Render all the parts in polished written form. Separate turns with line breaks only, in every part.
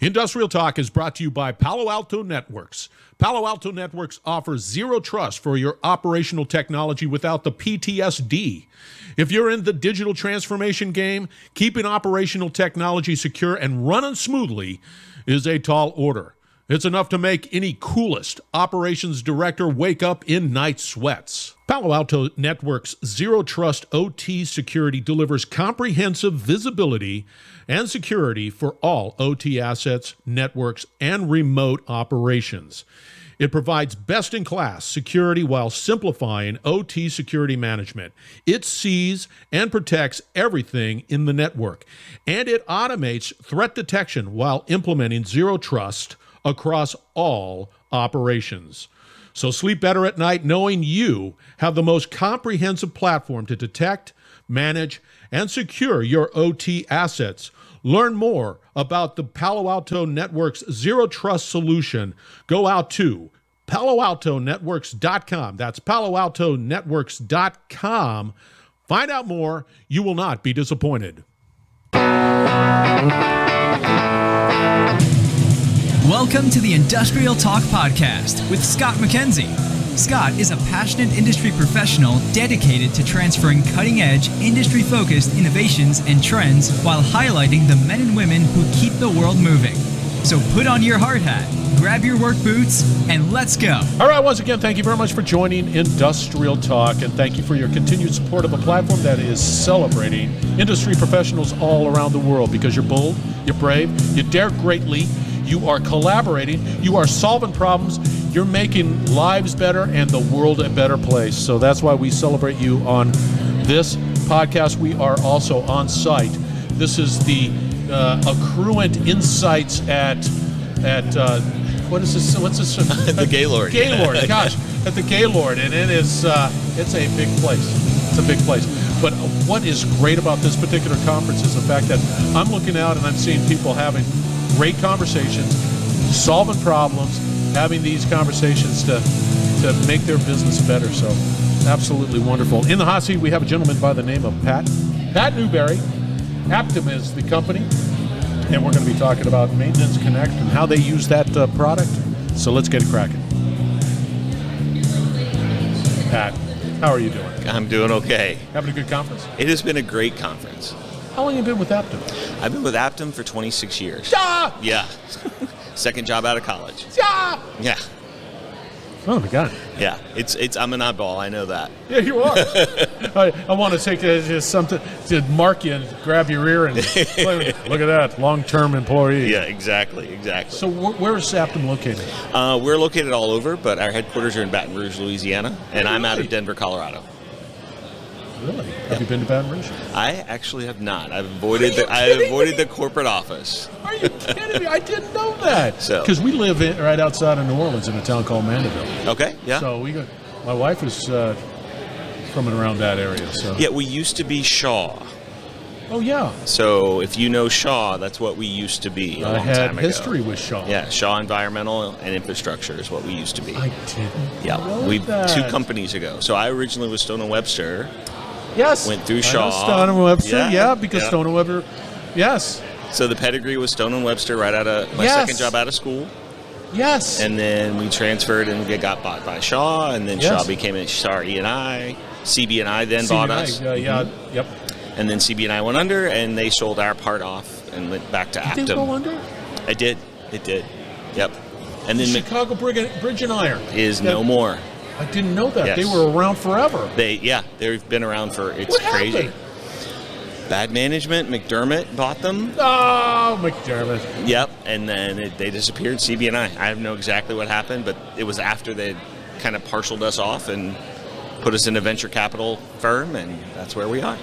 Industrial Talk is brought to you by Palo Alto Networks. Palo Alto Networks offers zero trust for your operational technology without the PTSD. If you're in the digital transformation game, keeping operational technology secure and running smoothly is a tall order. It's enough to make any coolest operations director wake up in night sweats. Palo Alto Networks Zero Trust OT Security delivers comprehensive visibility and security for all OT assets, networks, and remote operations. It provides best-in-class security while simplifying OT security management. It sees and protects everything in the network, and it automates threat detection while implementing zero trust across all operations. So sleep better at night knowing you have the most comprehensive platform to detect, manage, and secure your OT assets. Learn more about the Palo Alto Networks Zero Trust solution. Go out to PaloAltoNetworks.com. That's PaloAltoNetworks.com. Find out more. You will not be disappointed.
Welcome to the Industrial Talk Podcast with Scott McKenzie. Scott is a passionate industry professional dedicated to transferring cutting-edge, industry-focused innovations and trends while highlighting the men and women who keep the world moving. So put on your hard hat, grab your work boots, and let's go.
All right, once again, thank you very much for joining Industrial Talk, and thank you for your continued support of a platform that is celebrating industry professionals all around the world, because you're bold, you're brave, you dare greatly, you are collaborating, you are solving problems, you're making lives better and the world a better place. So that's why we celebrate you on this podcast. We are also on site. This is the Accruent Insights at what is this? What's this?
The Gaylord.
Gaylord, gosh, at the Gaylord, and it is it's a big place. It's a big place. But what is great about this particular conference is the fact that I'm looking out and I'm seeing people having great conversations, solving problems, having these conversations to make their business better. So absolutely wonderful. In the hot seat, we have a gentleman by the name of Pat Newberry. Aptim is the company, and we're going to be talking about Maintenance Connect and how they use that product. So let's get it cracking. Pat, how are you doing?
I'm doing okay.
Having a good conference?
It has been a great conference.
How long have you been with Aptim?
I've been with Aptim for 26 years.
Shah!
Yeah. Second job out of college.
Shah!
Yeah.
Oh my God.
Yeah. It's I'm an oddball. I know that.
Yeah, you are. I want to take it as just something to mark you and grab your ear and look at that, long-term employee.
Yeah, exactly.
So where is Aptim located?
We're located all over, but our headquarters are in Baton Rouge, Louisiana, and I'm out of Denver, Colorado.
Really? Have you been to Baton Rouge?
I actually have not. I've avoided the corporate office.
Are you kidding me? I didn't know that. Because we live right outside of New Orleans in a town called Mandeville.
Okay, yeah.
So my wife is from and around that area. So.
Yeah, we used to be Shah.
Oh, yeah.
So if you know Shah, that's what we used to be a long time ago.
I had history with Shah.
Yeah, Shah Environmental and Infrastructure is what we used to be.
I didn't know that.
2 companies ago. So I originally was Stone & Webster.
Yes.
Went through Shah.
Stone & Webster, because Stone & Webster, yes.
So the pedigree was Stone & Webster right out of my second job out of school.
Yes.
And then we transferred and we got bought by Shah, and then Shah became a Shah E&I. CB&I then bought us.
Yep.
And then CB&I went under, and they sold our part off and went back to Aptim.
Did it go under?
It did. Yep. And then
Chicago Bridge and Iron
is no more.
I didn't know that.
Yes.
They were around forever.
They've been around for, it's
what
crazy.
Happened?
Bad management. McDermott bought them.
Oh, McDermott.
Yep, and then they disappeared, CB&I. I don't know exactly what happened, but it was after they kind of partialed us off and put us in a venture capital firm, and that's where we are.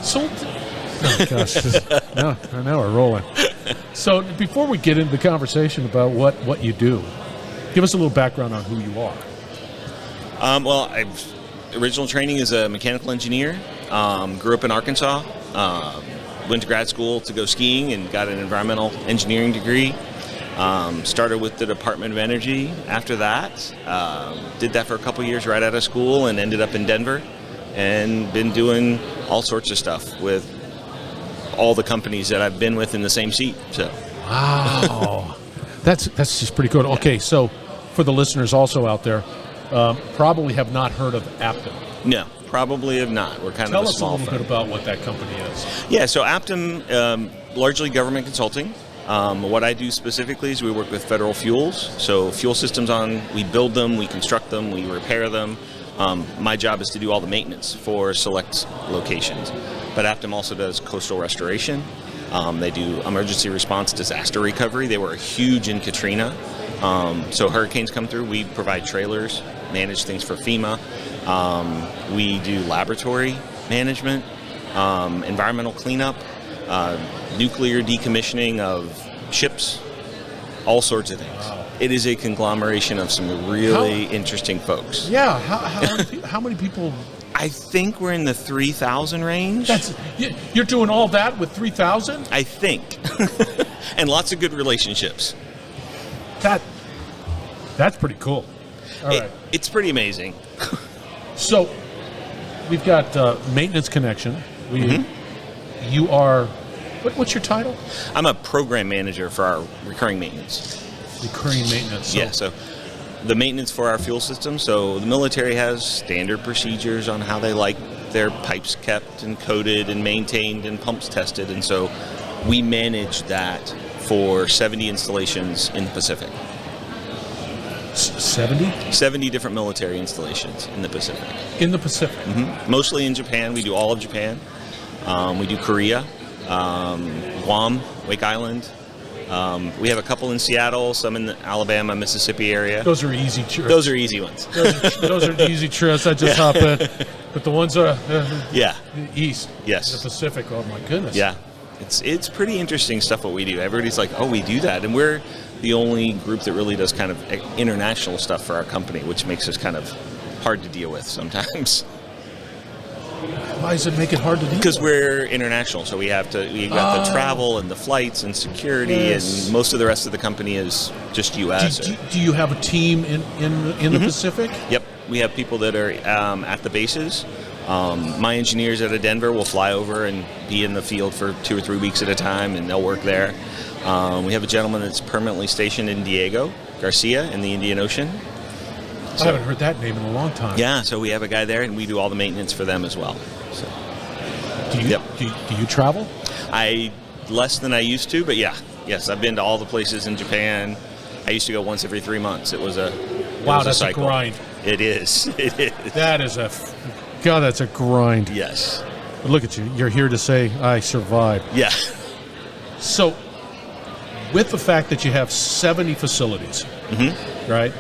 So oh, gosh. Now we're rolling. So before we get into the conversation about what you do, give us a little background on who you are.
Original training is a mechanical engineer. Grew up in Arkansas. Went to grad school to go skiing and got an environmental engineering degree. Started with the Department of Energy after that. Did that for a couple years right out of school and ended up in Denver. And been doing all sorts of stuff with all the companies that I've been with in the same seat.
Wow. That's just pretty good. Okay, so for the listeners also out there, probably have not heard of Aptim.
No, probably have not. We're kind
Tell
of a
us a
small
little
firm.
bit about what that company is.
Yeah, so Aptim, largely government consulting. What I do specifically is we work with federal fuels. So fuel systems we build them, we construct them, we repair them. My job is to do all the maintenance for select locations. But Aptim also does coastal restoration. They do emergency response disaster recovery. They were huge in Katrina. So hurricanes come through, we provide trailers, manage things for FEMA. We do laboratory management, environmental cleanup, nuclear decommissioning of ships, all sorts of things.
Wow.
It is a conglomeration of some really interesting folks.
Yeah, how many people?
I think we're in the 3,000 range.
You're doing all that with 3,000?
I think. And lots of good relationships.
That's pretty cool. All right.
It's pretty amazing.
So we've got maintenance connection. You are, what's your title?
I'm a program manager for our recurring maintenance.
Recurring maintenance.
So the maintenance for our fuel system. So the military has standard procedures on how they like their pipes kept and coated and maintained and pumps tested. And so we manage that for 70 installations in the Pacific.
70?
70 different military installations in the Pacific.
In the Pacific?
Mm-hmm. Mostly in Japan. We do all of Japan. We do Korea, Guam, Wake Island. We have a couple in Seattle, some in the Alabama, Mississippi area.
Those are easy trips.
Those are easy ones.
those are easy trips. I just hop in. But the ones are east.
Yes.
The Pacific. Oh my goodness.
Yeah. It's pretty interesting stuff what we do. Everybody's like, oh, we do that. And we're the only group that really does kind of international stuff for our company, which makes us kind of hard to deal with sometimes.
Why does it make it hard to deal
Because
with?
we're international, so we got the travel and the flights and security, and most of the rest of the company is just U.S.
Do you have a team in the Pacific?
Yep, we have people that are at the bases. My engineers out of Denver will fly over and be in the field for 2 or 3 weeks at a time, and they'll work there. We have a gentleman that's permanently stationed in Diego Garcia in the Indian Ocean.
I haven't heard that name in a long time.
Yeah, so we have a guy there, and we do all the maintenance for them as well. So,
do you travel?
Less than I used to, but yes, I've been to all the places in Japan. I used to go once every 3 months. That's
a grind.
It is.
That's a grind.
Yes.
But look at you. You're here to say, I survived.
Yeah.
So, with the fact that you have 70 facilities, right?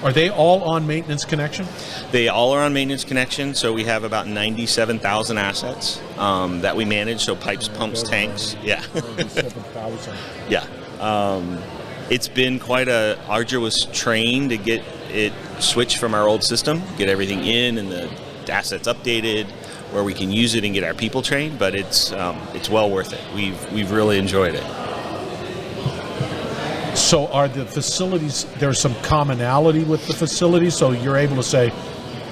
Are they all on maintenance connection?
They all are on maintenance connection. So we have about 97,000 assets that we manage. So pipes, pumps, tanks. Yeah.
97,000.
Yeah. It's been quite a arduous train to get it switched from our old system, get everything in and the assets updated where we can use it and get our people trained. But it's well worth it. We've really enjoyed it.
So are the facilities, there's some commonality with the facilities, so you're able to say,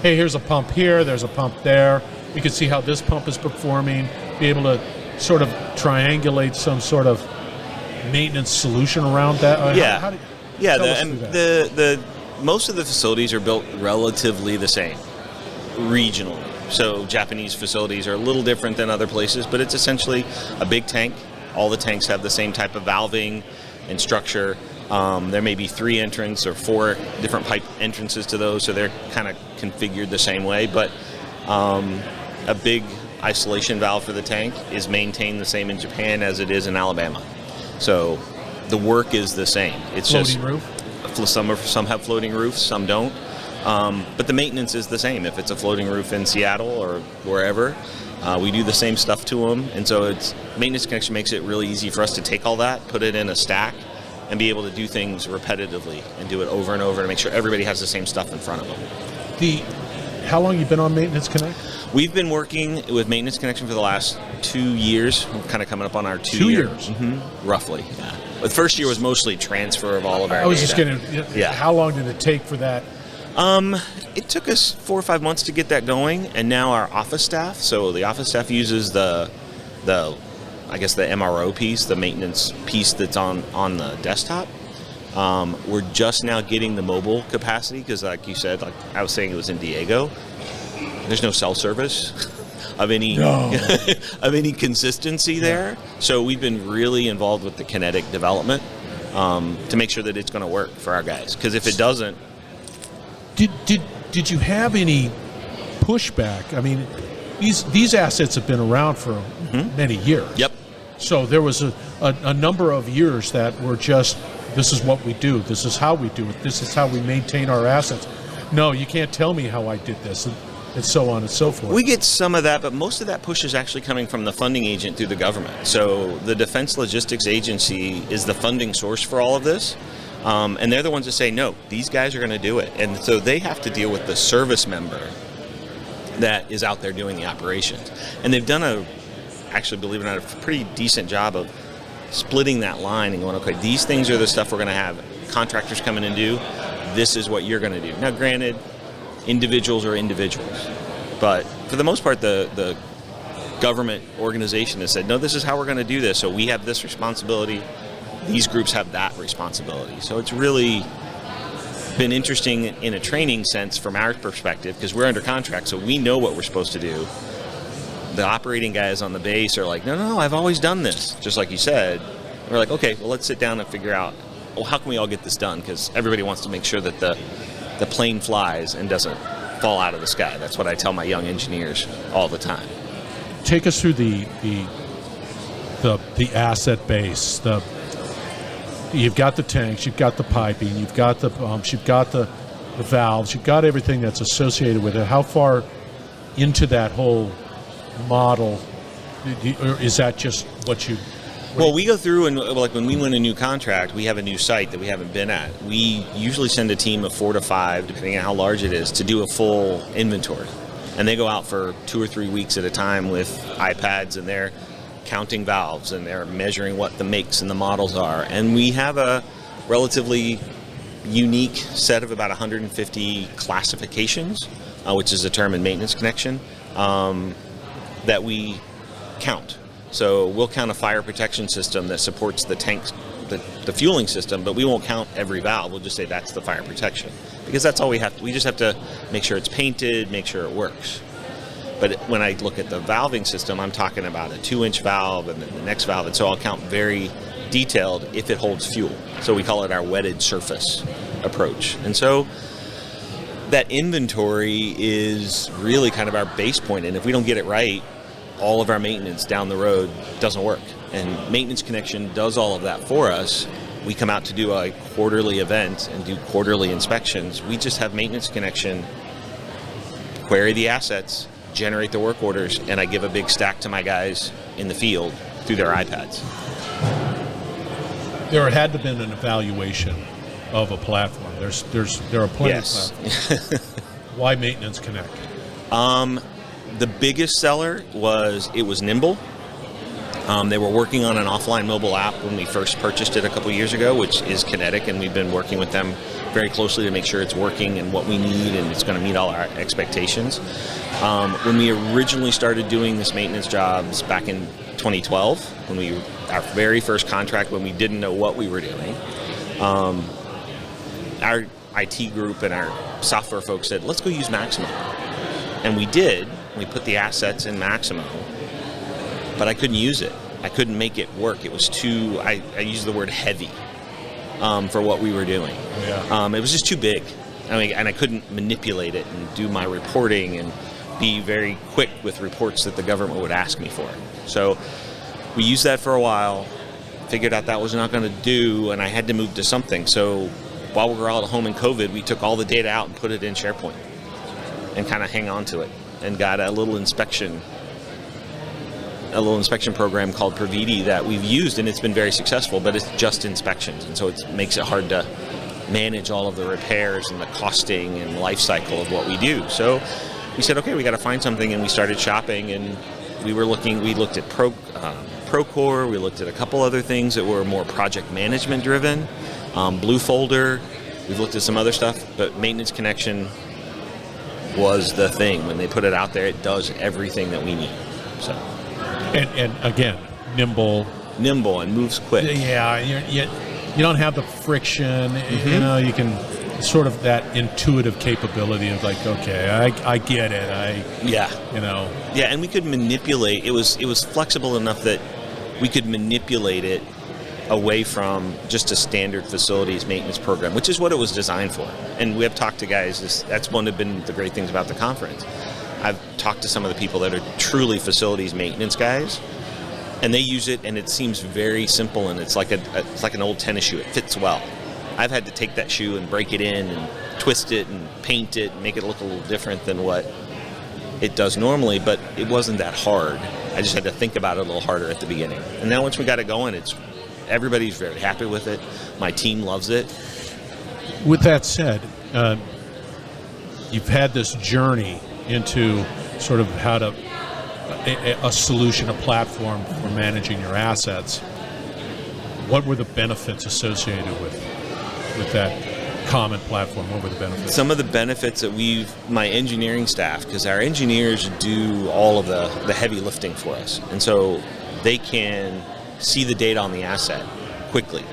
hey, here's a pump here, there's a pump there, we can see how this pump is performing, be able to sort of triangulate some sort of maintenance solution around that?
The most of the facilities are built relatively the same, regionally. So Japanese facilities are a little different than other places, but it's essentially a big tank. All the tanks have the same type of valving and structure. There may be 3 entrants or 4 different pipe entrances to those, so they're kind of configured the same way. But a big isolation valve for the tank is maintained the same in Japan as it is in Alabama. So the work is the same. It's
floating roof?
Some have floating roofs, some don't. But the maintenance is the same. If it's a floating roof in Seattle or wherever, we do the same stuff to them. And so maintenance connection makes it really easy for us to take all that, put it in a stack, and be able to do things repetitively and do it over and over to make sure everybody has the same stuff in front of them.
How long you been on Maintenance Connect?
We've been working with Maintenance Connection for the last 2 years. We're kind of coming up on our 2
years.
Mm-hmm. Roughly, yeah. The first year was mostly transfer of all of our
I was
data.
just going to, how long did it take for that?
It took us 4 or 5 months to get that going, and now our office staff, so the office staff uses the I guess the MRO piece, the maintenance piece that's on the desktop. We're just now getting the mobile capacity because, like you said, like I was saying, it was in Diego. There's no cell service of any of any consistency there. So we've been really involved with the kinetic development to make sure that it's going to work for our guys. Because if it doesn't,
did you have any pushback? I mean, these assets have been around for many years.
Yep.
So there was a number of years that were just, this is what we do, this is how we do it, this is how we maintain our assets. No, you can't tell me how I did this, and so on and so forth.
We get some of that, but most of that push is actually coming from the funding agent through the government. So the Defense Logistics Agency is the funding source for all of this. And they're the ones that say, no, these guys are going to do it. And so they have to deal with the service member that is out there doing the operations. And they've done actually, believe it or not, a pretty decent job of splitting that line and going, okay, these things are the stuff we're going to have contractors come in and do. This is what you're going to do. Now, granted, individuals are individuals. But for the most part, the government organization has said, no, this is how we're going to do this. So we have this responsibility. These groups have that responsibility. So it's really been interesting in a training sense from our perspective because we're under contract, so we know what we're supposed to do. The operating guys on the base are like, no, I've always done this, just like you said. We're like, okay, well, let's sit down and figure out, well, how can we all get this done? Because everybody wants to make sure that the plane flies and doesn't fall out of the sky. That's what I tell my young engineers all the time.
Take us through the asset base. You've got the tanks, you've got the piping, you've got the pumps, you've got the valves, you've got everything that's associated with it. How far into that whole model, or is that just what you...
Well, we go through and, like, when we win a new contract, we have a new site that we haven't been at. We usually send a team of 4 to 5, depending on how large it is, to do a full inventory. And they go out for 2 or 3 weeks at a time with iPads, and they're counting valves, and they're measuring what the makes and the models are. And we have a relatively unique set of about 150 classifications, which is a term in maintenance connection, that we count. So we'll count a fire protection system that supports the tanks, the fueling system, but we won't count every valve. We'll just say that's the fire protection, because that's all we have. We just have to make sure it's painted, make sure it works. But when I look at the valving system, I'm talking about a 2-inch valve and then the next valve, and so I'll count very detailed if it holds fuel. So we call it our wetted surface approach. And so that inventory is really kind of our base point, and if we don't get it right, all of our maintenance down the road doesn't work. And Maintenance Connection does all of that for us. We come out to do a quarterly event and do quarterly inspections. We just have Maintenance Connection query the assets, generate the work orders, and I give a big stack to my guys in the field through their iPads.
There had to have been an evaluation of a platform. There are plenty of platforms. Why Maintenance Connect?
The biggest seller was it was nimble. They were working on an offline mobile app when we first purchased it a couple years ago, which is Kinetic, and we've been working with them very closely to make sure it's working and what we need and it's going to meet all our expectations. When we originally started doing this maintenance jobs back in 2012, our very first contract when we didn't know what we were doing, our IT group and our software folks said, let's go use Maximo. And we did. We put the assets in Maximo, but I couldn't use it. I couldn't make it work. It was too, I use the word heavy for what we were doing.
Yeah.
It was just too big. And I couldn't manipulate it and do my reporting and be very quick with reports that the government would ask me for. So we used that for a while, figured out that was not going to do, and I had to move to something. So while we were all at home in COVID, we took all the data out and put it in SharePoint and kind of hang on to it, and got a little inspection program called Praviti that we've used, and it's been very successful, but it's just inspections, and so it makes it hard to manage all of the repairs and the costing and life cycle of what we do. So we said, okay, we got to find something, and we started shopping, and we looked at Procore, we looked at a couple other things that were more project management driven, Blue Folder, we've looked at some other stuff, but Maintenance Connection was the thing. When they put it out there, it does everything that we need. So,
and again, nimble.
Nimble and moves quick.
Yeah, you don't have the friction. You know, you can sort of that intuitive capability of like, okay, I get it.
Yeah, and we could manipulate. It was flexible enough that we could manipulate it away from just a standard facilities maintenance program, which is what it was designed for. And we have talked to guys. That's one of the great things about the conference. I've talked to some of the people that are truly facilities maintenance guys, and they use it, and it seems very simple, and it's like an old tennis shoe. It fits well. I've had to take that shoe and break it in and twist it and paint it and make it look a little different than what it does normally, but it wasn't that hard. I just had to think about it a little harder at the beginning. And now once we got it going, everybody's very happy with it. My team loves it.
With that said, you've had this journey into sort of how to a solution, a platform for managing your assets. What were the benefits associated with that common platform? What were the benefits?
Some of the benefits that my engineering staff, because our engineers do all of the heavy lifting for us, and so they can see the data on the asset quickly.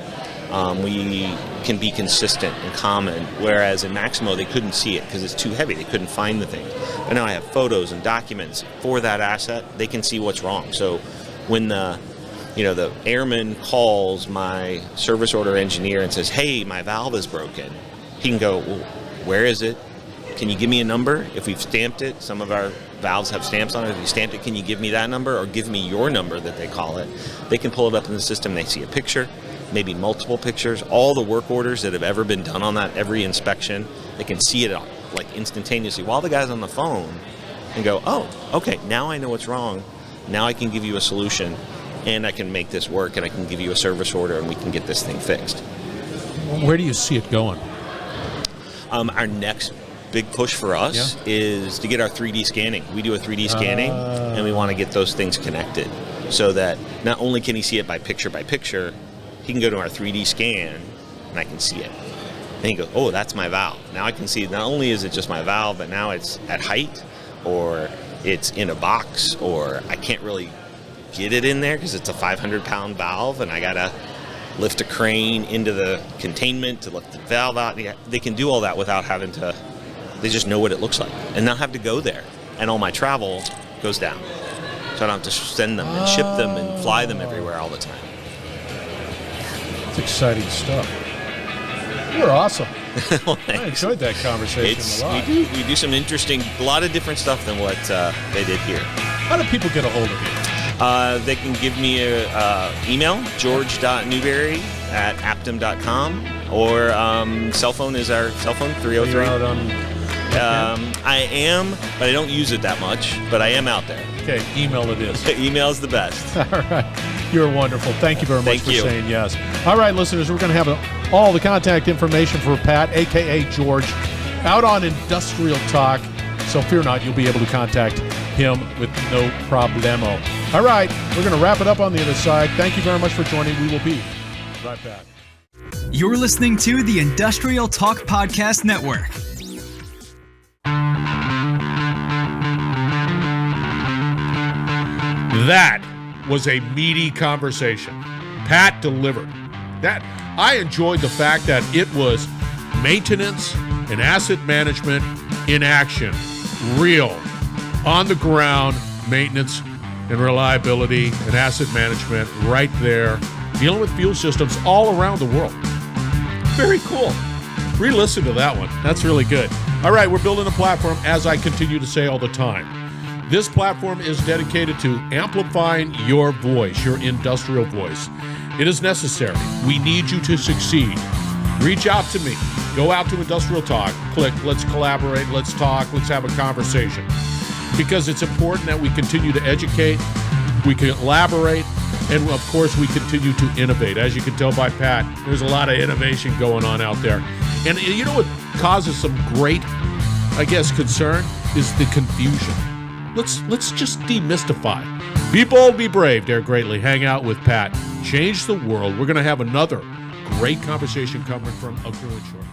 We can be consistent and common, whereas in Maximo they couldn't see it because it's too heavy. They couldn't find the thing. But now I have photos and documents for that asset. They can see what's wrong. So when the airman calls my service order engineer and says, "Hey, my valve is broken," he can go, "Well, where is it? Can you give me a number? If we've stamped it," some of our valves have stamps on it. "If you stamped it, can you give me that number, or give me your number," that they call it. They can pull it up in the system. They see a picture, maybe multiple pictures, all the work orders that have ever been done on that, every inspection. They can see it like instantaneously while the guy's on the phone and go, "Oh, okay, now I know what's wrong. Now I can give you a solution, and I can make this work, and I can give you a service order, and we can get this thing fixed."
Where do you see it going?
Our next big push for us is to get our 3D scanning. We do a 3D scanning, and we want to get those things connected so that not only can he see it by picture, he can go to our 3D scan, and I can see it. And he goes, "Oh, that's my valve." Now I can see not only is it just my valve, but now it's at height, or it's in a box, or I can't really get it in there because it's a 500-pound valve, and I got to lift a crane into the containment to lift the valve out. They can do all that without having to. They just know what it looks like and not have to go there. And all my travel goes down. So I don't have to send them and ship them and fly them everywhere all the time.
It's exciting stuff. You're awesome.
Well,
I enjoyed that conversation a lot.
We do some interesting, a lot of different stuff than what they did here.
How do people get a hold of you?
They can give me an email, george.newberry@aptim.com, or cell phone is our cell phone, 303.
You're out on
I am, but I don't use it that much, but I am out there.
Okay, email it is.
Email's the best.
All right. You're wonderful. Thank you very much for
you.
saying yes. All right, listeners, we're going to have all the contact information for Pat, a.k.a. George, out on Industrial Talk. So fear not, you'll be able to contact him with no problemo. All right, we're going to wrap it up on the other side. Thank you very much for joining. We will be right back.
You're listening to the Industrial Talk Podcast Network.
That was a meaty conversation. Pat delivered. That I enjoyed the fact that it was maintenance and asset management in action. Real, on the ground maintenance and reliability and asset management right there, dealing with fuel systems all around the world. Very cool. Re-listen to that one. That's really good. All right, we're building a platform, as I continue to say all the time. This platform is dedicated to amplifying your voice, your industrial voice. It is necessary. We need you to succeed. Reach out to me. Go out to Industrial Talk. Click, let's collaborate, let's talk, let's have a conversation. Because it's important that we continue to educate, we collaborate, and of course we continue to innovate. As you can tell by Pat, there's a lot of innovation going on out there. And you know what causes some great, concern is the confusion. Let's just demystify. Be bold, be brave, dare greatly. Hang out with Pat. Change the world. We're going to have another great conversation coming from Accruent shortly.